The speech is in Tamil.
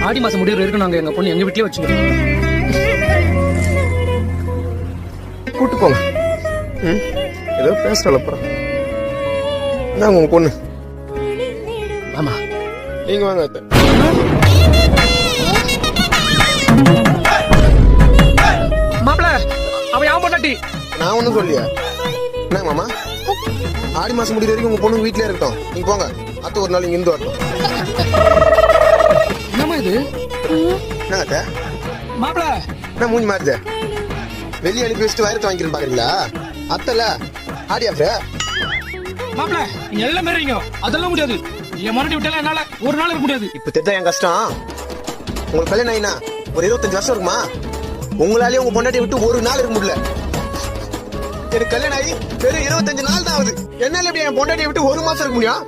ஆடி மாசம் முடிவு வரைக்கும் நாங்க எங்க பொண்ணு எங்க வீட்லயே வச்சுக்கிறோம். கூட்டு போங்க. ஏதோ பேசுறப்ப நான் உங்க பொண்ணு. ஆமா நீங்க வாங்க அத்தை. மாப்பிள அவ யாவும் பொண்டாட்டி. நான் ஒண்ணும் சொல்லியா என்ன மாமா? ஆடி மாசம் முடிவு வரைக்கும் உங்க பொண்ணு வீட்லயே இருக்கட்டும். நீங்க போங்க. அத்தை ஒரு நாள் இங்க இருந்து வரட்டும். என்னமா இது? என்ன அத்தை? மாப்பிள என்ன மூஞ்சி மாறுது? வெளியே அனுப்பி வச்சுட்டு வயிறு வாங்கிக்கிறேன்னு பாக்குறீங்களா? அத்தல ஆடி ஆஃப்டா மாப்பிள நீங்க எல்லாம் மாறீங்க. அதெல்லாம் முடியாது. என் மறுபடி விட்டால என்னால ஒரு நாள் இருக்க முடியாது. இப்ப தெரிஞ்சா என் கஷ்டம். உங்களுக்கு கல்யாணம் ஆயினா ஒரு 25 வருஷம் இருக்குமா? உங்களாலே உங்க பொண்டாட்டியை விட்டு ஒரு நாள் இருக்க முடியல. எனக்கு கல்யாணம் ஆகி வெறும் 25 நாள் தான் ஆகுது. என்னால எப்படி என் பொண்டாட்டியை விட்டு ஒரு மாசம் இருக்க முடியும்?